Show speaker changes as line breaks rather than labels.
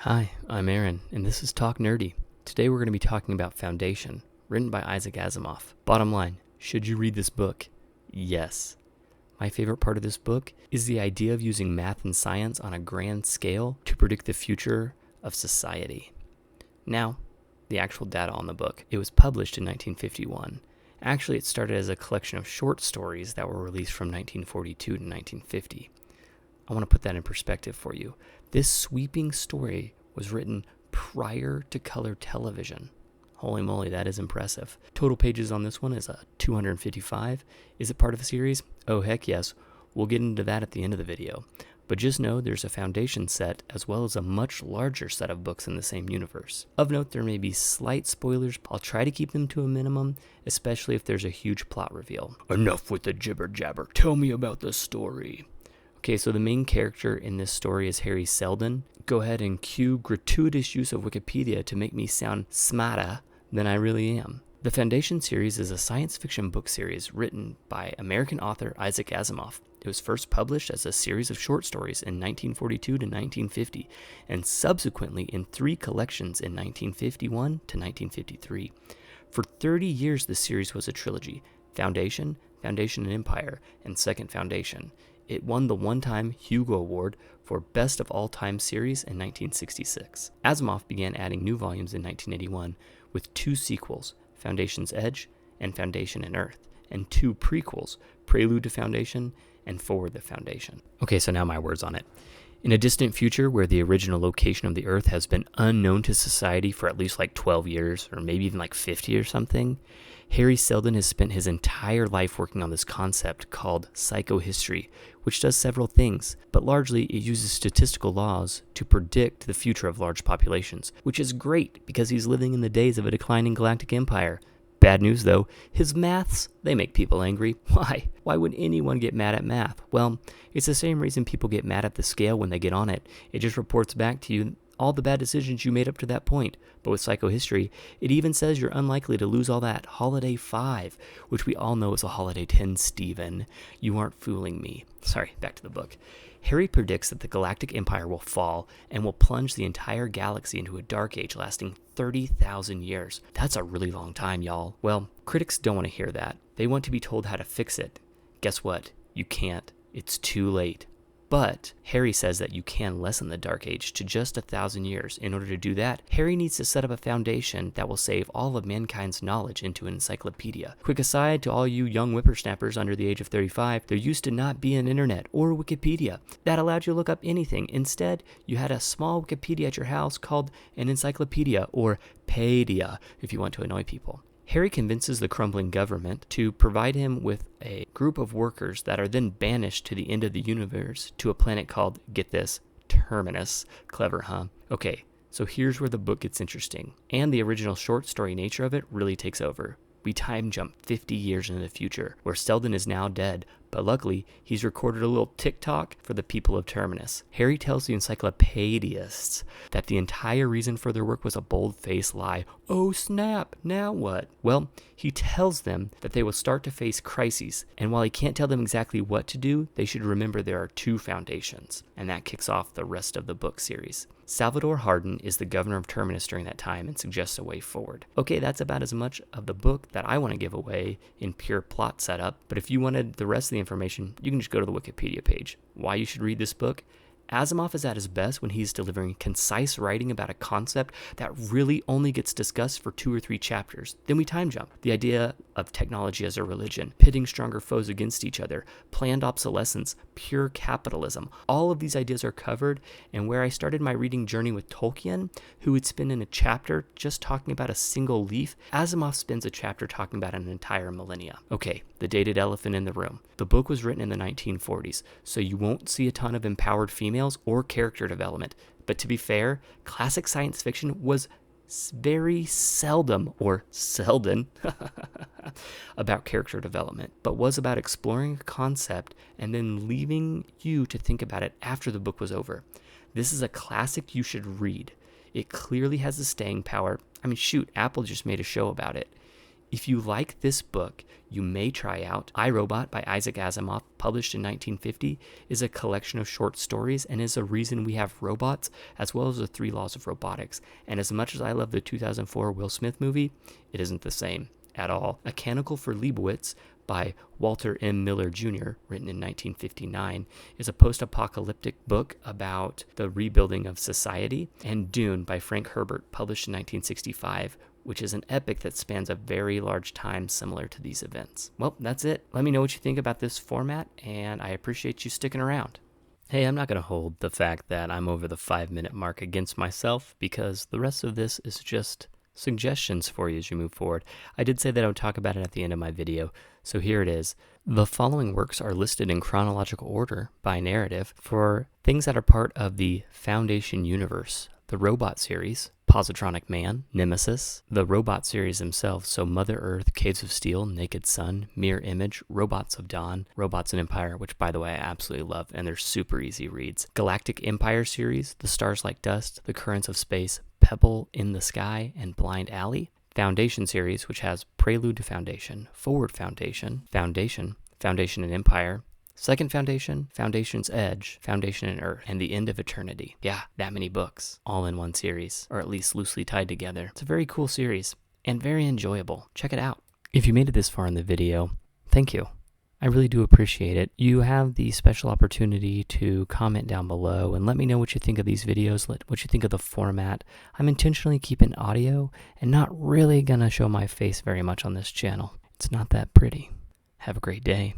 Hi, I'm Aaron, and this is Talk Nerdy. Today we're going to be talking about Foundation, written by Isaac Asimov. Bottom line, should you read this book? Yes. My favorite part of this book is the idea of using math and science on a grand scale to predict the future of society. Now, the actual data on the book. It was published in 1951. Actually, it started as a collection of short stories that were released from 1942 to 1950. I want to put that in perspective for you. This sweeping story was written prior to color television. Holy moly, that is impressive. Total pages on this one is 255. Is it part of a series? Oh, heck yes. We'll get into that at the end of the video. But just know there's a Foundation set as well as a much larger set of books in the same universe. Of note, there may be slight spoilers. I'll try to keep them to a minimum, especially if there's a huge plot reveal. Enough with the jibber jabber. Tell me about the story. Okay, so the main character in this story is Harry Seldon. Go ahead and cue gratuitous use of Wikipedia to make me sound smarter than I really am. The Foundation series is a science fiction book series written by American author Isaac Asimov. It was first published as a series of short stories in 1942 to 1950, and subsequently in 3 collections in 1951 to 1953. For 30 years, the series was a trilogy: Foundation, Foundation and Empire, and Second Foundation. It won the one-time Hugo Award for Best of All Time Series in 1966. Asimov began adding new volumes in 1981 with 2 sequels, Foundation's Edge and Foundation and Earth, and 2 prequels, Prelude to Foundation and Forward to Foundation. Okay, so now my words on it. In a distant future where the original location of the Earth has been unknown to society for at least 12 years, or maybe even 50 or something, Harry Seldon has spent his entire life working on this concept called psychohistory, which does several things, but largely it uses statistical laws to predict the future of large populations, which is great because he's living in the days of a declining galactic empire. Bad news though, his maths, they make people angry. Why? Why would anyone get mad at math? Well, it's the same reason people get mad at the scale when they get on it. It just reports back to you all the bad decisions you made up to that point. But with psychohistory, it even says you're unlikely to lose all that. Holiday 5, which we all know is a Holiday 10, Steven. You aren't fooling me. Sorry, back to the book. Harry predicts that the galactic empire will fall and will plunge the entire galaxy into a dark age lasting 30,000 years. That's a really long time, y'all. Well, critics don't want to hear that. They want to be told how to fix it. Guess what? You can't. It's too late. But Harry says that you can lessen the Dark Age to just 1,000 years. In order to do that, Harry needs to set up a foundation that will save all of mankind's knowledge into an encyclopedia. Quick aside to all you young whippersnappers under the age of 35, there used to not be an internet or Wikipedia that allowed you to look up anything. Instead, you had a small Wikipedia at your house called an encyclopedia, or Paedia, if you want to annoy people. Harry convinces the crumbling government to provide him with a group of workers that are then banished to the end of the universe to a planet called, get this, Terminus. Clever, huh? Okay, so here's where the book gets interesting, and the original short story nature of it really takes over. We time jump 50 years into the future, where Seldon is now dead, but luckily, he's recorded a little TikTok for the people of Terminus. Harry tells the encyclopedists that the entire reason for their work was a bold-faced lie. Oh snap, now what? Well, he tells them that they will start to face crises, and while he can't tell them exactly what to do, they should remember there are 2 foundations, and that kicks off the rest of the book series. Salvador Hardin is the governor of Terminus during that time and suggests a way forward. Okay, that's about as much of the book that I want to give away in pure plot setup, but if you wanted the rest of the information, you can just go to the Wikipedia page. Why you should read this book? Asimov is at his best when he's delivering concise writing about a concept that really only gets discussed for 2 or 3 chapters. Then we time jump. The idea of technology as a religion, pitting stronger foes against each other, planned obsolescence, pure capitalism. All of these ideas are covered, and where I started my reading journey with Tolkien, who would spend in a chapter just talking about a single leaf, Asimov spends a chapter talking about an entire millennia. Okay, the dated elephant in the room. The book was written in the 1940s, so you won't see a ton of empowered females or character development. But to be fair, classic science fiction was very seldom, or Seldon, about character development, but was about exploring a concept and then leaving you to think about it after the book was over. This is a classic you should read. It clearly has the staying power. I mean, shoot, Apple just made a show about it. If you like this book, you may try out I, Robot by Isaac Asimov, published in 1950, is a collection of short stories and is a reason we have robots, as well as the 3 laws of robotics. And as much as I love the 2004 Will Smith movie, it isn't the same at all. A Canticle for Leibowitz by Walter M. Miller Jr., written in 1959, is a post-apocalyptic book about the rebuilding of society. And Dune by Frank Herbert, published in 1965, which is an epic that spans a very large time similar to these events. Well, that's it. Let me know what you think about this format, and I appreciate you sticking around. Hey, I'm not going to hold the fact that I'm over the 5-minute mark against myself, because the rest of this is just suggestions for you as you move forward. I did say that I would talk about it at the end of my video, so here it is. The following works are listed in chronological order by narrative for things that are part of the Foundation universe: the Robot series, Positronic Man, Nemesis, the Robot series themselves, so Mother Earth, Caves of Steel, Naked Sun, Mirror Image, Robots of Dawn, Robots and Empire, which by the way I absolutely love, and they're super easy reads. Galactic Empire series, The Stars Like Dust, The Currents of Space, Pebble in the Sky, and Blind Alley. Foundation series, which has Prelude to Foundation, Forward Foundation, Foundation, Foundation and Empire, Second Foundation, Foundation's Edge, Foundation and Earth, and The End of Eternity. Yeah, that many books, all in one series, or at least loosely tied together. It's a very cool series, and very enjoyable. Check it out. If you made it this far in the video, thank you. I really do appreciate it. You have the special opportunity to comment down below and let me know what you think of these videos, what you think of the format. I'm intentionally keeping audio and not really gonna show my face very much on this channel. It's not that pretty. Have a great day.